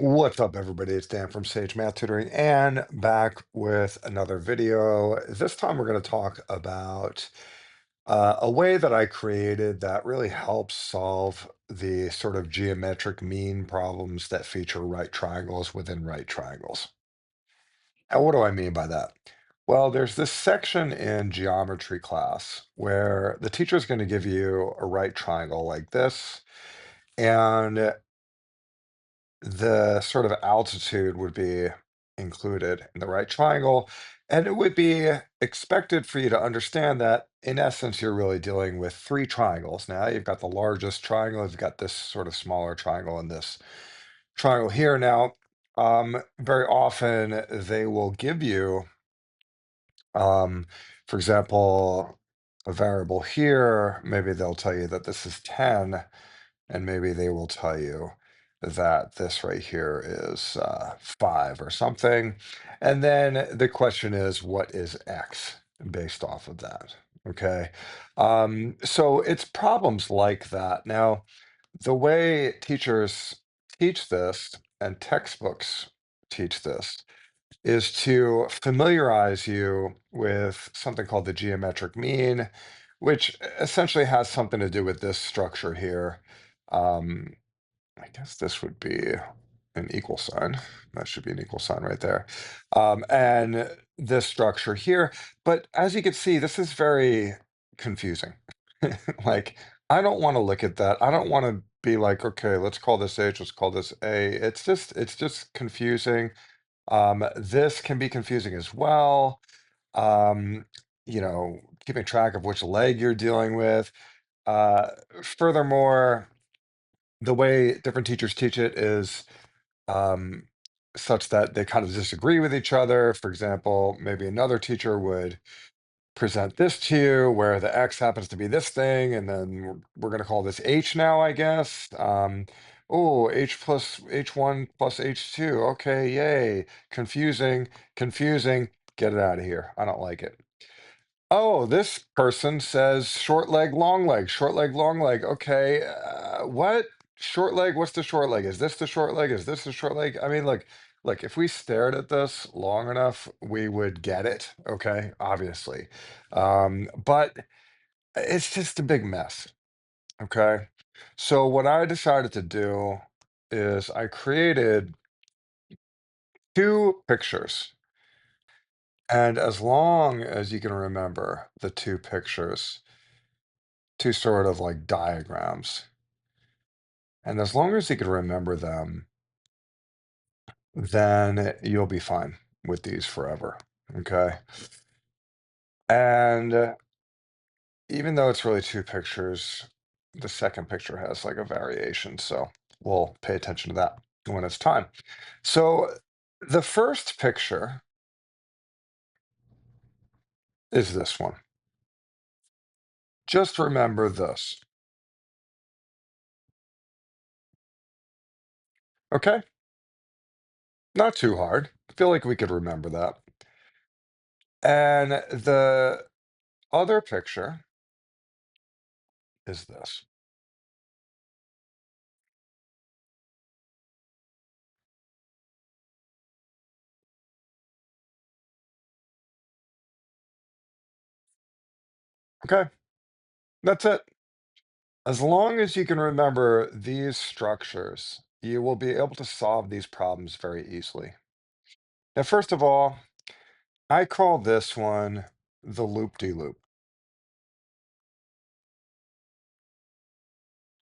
What's up, everybody? It's Dan from Sage Math Tutoring and back with another video. This time we're going to talk about a way that I created that really helps solve the sort of geometric mean problems that feature right triangles within right triangles. And what do I mean by that? Well, there's this section in geometry class where the teacher is going to give you a right triangle like this. And the sort of altitude would be included in the right triangle. And it would be expected for you to understand that, in essence, you're really dealing with three triangles. Now, you've got the largest triangle, you've got this sort of smaller triangle, and this triangle here. Now, very often they will give you, um, for example, a variable here. Maybe they'll tell you that this is 10, and maybe they will tell you that this right here is 5 or something. And then the question is, what is X based off of that? Okay. So it's problems like that. Now, the way teachers teach this and textbooks teach this is to familiarize you with something called the geometric mean, which essentially has something to do with this structure here. Um, I guess this would be an equal sign. That should be an equal sign right there. And this structure here. But as you can see, this is very confusing. Like, I don't want to look at that. I don't want to be like, okay, let's call this H, let's call this A. It's just confusing. This can be confusing as well. Um, Keeping track of which leg you're dealing with. Uh, Furthermore, the way different teachers teach it is um, such that they kind of disagree with each other. For example, maybe another teacher would present this to you where the X happens to be this thing, and then we're going to call this H now, I guess. Oh, H plus H1 plus H2. Okay, yay. Confusing, confusing. Get it out of here. I don't like it. Oh, this person says short leg, long leg, short leg, long leg. Okay, what? Short leg? What's the short leg? Is this the short leg? Is this the short leg? I mean, look, if we stared at this long enough, we would get it, okay? Obviously. But it's just a big mess, okay? So what I decided to do is I created two pictures. And as long as you can remember the two pictures, two sort of like diagrams. And as long as you can remember them, then you'll be fine with these forever. Okay. And even though it's really two pictures, the second picture has like a variation. So we'll pay attention to that when it's time. So the first picture is this one. Just remember this. Okay. Not too hard. I feel like we could remember that. And the other picture is this. Okay. That's it. As long as you can remember these structures, you will be able to solve these problems very easily. Now, first of all, I call this one the loop-de-loop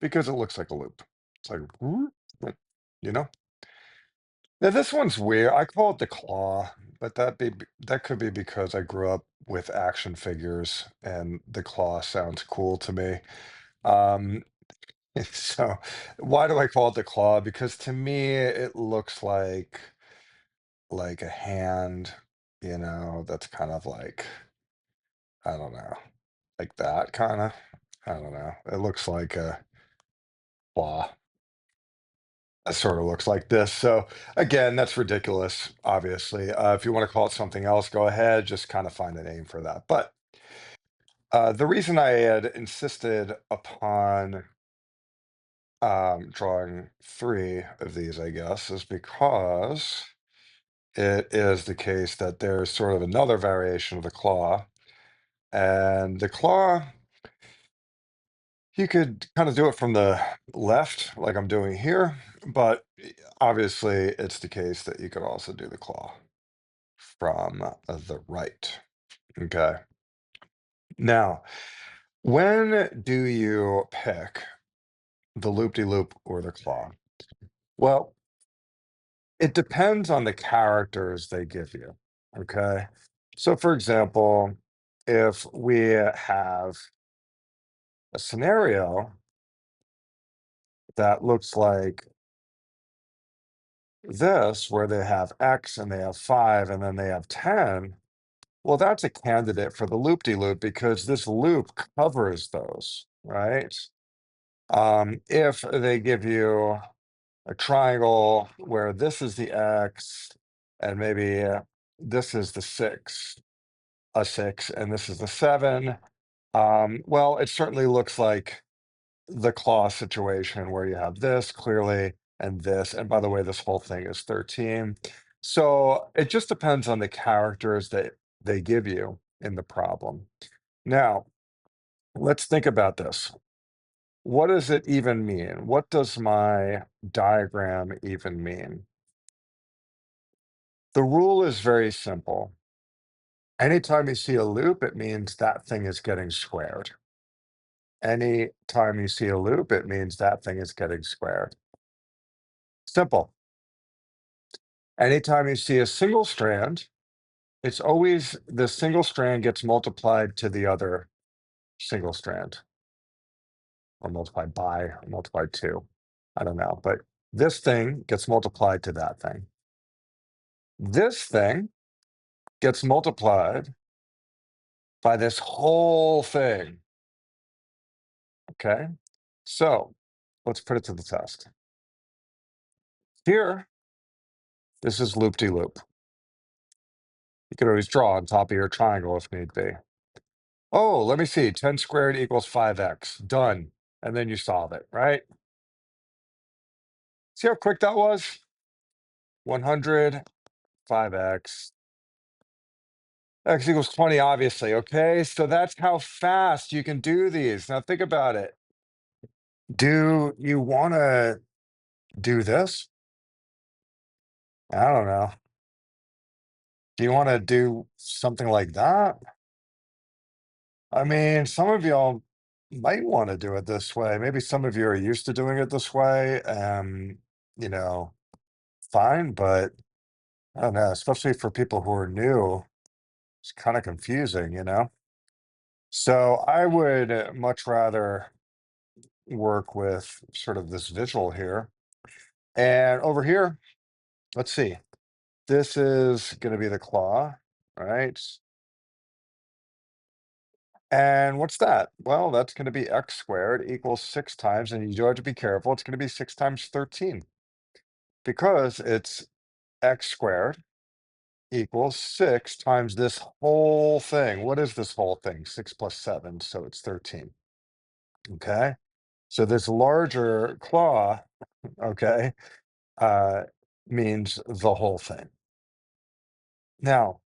because it looks like a loop. It's like, "Whoop," you know? Now, this one's weird. I call it the claw, but that could be because I grew up with action figures and the claw sounds cool to me. Um, so why do I call it the claw? Because to me, it looks like a hand, that's kind of like, I don't know, like that kind of. I don't know. It looks like a claw. It sort of looks like this. So again, that's ridiculous, obviously. If you want to call it something else, go ahead, just kind of find a name for that. But the reason I had insisted upon drawing three of these, I guess, is because it is the case that there's sort of another variation of the claw. And the claw, you could kind of do it from the left, like I'm doing here, but obviously it's the case that you could also do the claw from the right. Okay. Now, when do you pick the loop-de-loop or the claw? Well, it depends on the characters they give you. Okay. So, for example, if we have a scenario that looks like this, where they have X and they have 5 and then they have 10, well, that's a candidate for the loop-de-loop because this loop covers those, right? If they give you a triangle where this is the X and maybe this is the 6, a 6, and this is the 7, well, it certainly looks like the claw situation where you have this clearly and this. And by the way, this whole thing is 13. So it just depends on the characters that they give you in the problem. Now, let's think about this. What does it even mean? What does my diagram even mean? The rule is very simple. Anytime you see a loop, it means that thing is getting squared. Anytime you see a loop, it means that thing is getting squared. Simple. Anytime you see a single strand, it's always the single strand gets multiplied to the other single strand, or multiplied by, or multiplied to. I don't know, but this thing gets multiplied to that thing. This thing gets multiplied by this whole thing. Okay. So let's put it to the test. Here, this is loop-de-loop. You could always draw on top of your triangle if need be. Oh, let me see. 10 squared equals 5x. Done. And then you solve it, right? See how quick that was? 100, 5x. X equals 20, obviously. Okay, so that's how fast you can do these. Now think about it. Do you want to do this? I don't know. Do you want to do something like that? I mean, some of y'all might want to do it this way. Maybe some of you are used to doing it this way. You know, fine, but I don't know, especially for people who are new, it's kind of confusing, you know? So I would much rather work with sort of this visual here. And over here, let's see, this is going to be the claw, right? And what's that? Well, that's going to be x squared equals 6 times, and you do have to be careful, it's going to be 6 times 13 because it's x squared equals 6 times this whole thing. What is this whole thing? 6 plus 7, so it's 13. Okay. So this larger claw, okay, uh, means the whole thing. Now,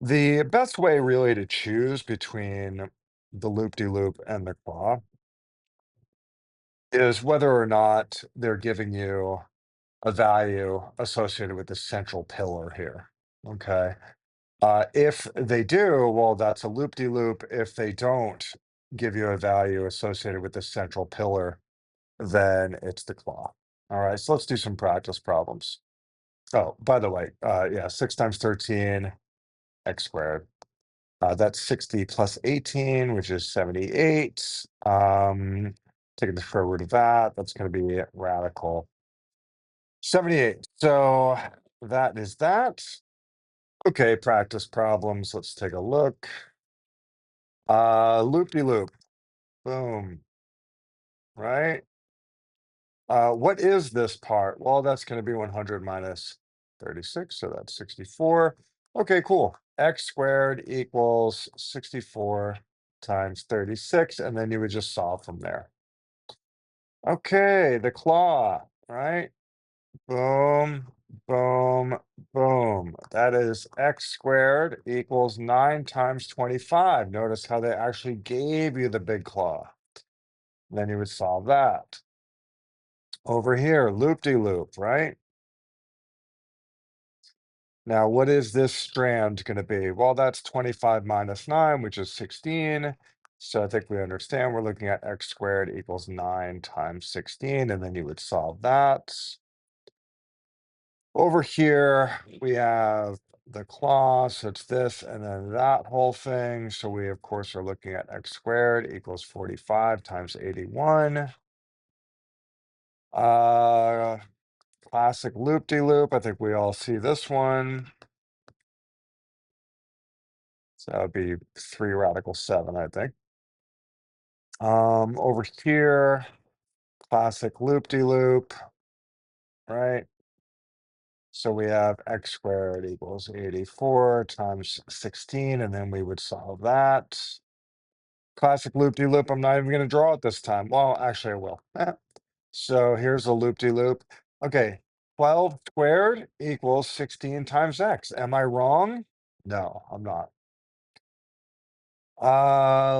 the best way really to choose between the loop-de-loop and the claw is whether or not they're giving you a value associated with the central pillar here. Okay. If they do, well, that's a loop-de-loop. If they don't give you a value associated with the central pillar, then it's the claw. All right, so let's do some practice problems. Oh, by the way, yeah, 6 times 13, x squared. That's 60 plus 18, which is 78. Taking the square root of that, that's going to be radical 78. So that is that. Okay, practice problems. Let's take a look. Loop-de-loop. Boom. Right? What is this part? Well, that's going to be 100 minus 36, so that's 64. Okay, cool. X squared equals 64 times 36, and then you would just solve from there. Okay, the claw, right? Boom, boom, boom. That is x squared equals 9 times 25. Notice how they actually gave you the big claw. Then you would solve that. Over here, loop-de-loop, right? Now, what is this strand going to be? Well, that's 25 minus 9, which is 16. So I think we understand we're looking at x squared equals 9 times 16, and then you would solve that. Over here, we have the claw, so it's this and then that whole thing. So we, of course, are looking at x squared equals 45 times 81. Uh, Classic loop-de-loop. I think we all see this one. So that would be 3 radical 7, I think. Over here, classic loop-de-loop, right? So we have x squared equals 84 times 16, and then we would solve that. Classic loop-de-loop. I'm not even going to draw it this time. Well, actually, I will. So here's a loop-de-loop. Okay, 12 squared equals 16 times x. Am I wrong? No, I'm not.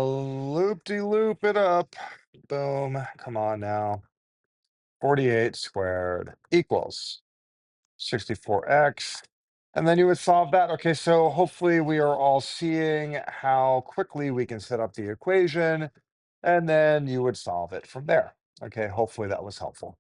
Loop-de-loop it up. Boom. Come on now. 48 squared equals 64x. And then you would solve that. Okay, so hopefully we are all seeing how quickly we can set up the equation, and then you would solve it from there. Okay, hopefully that was helpful.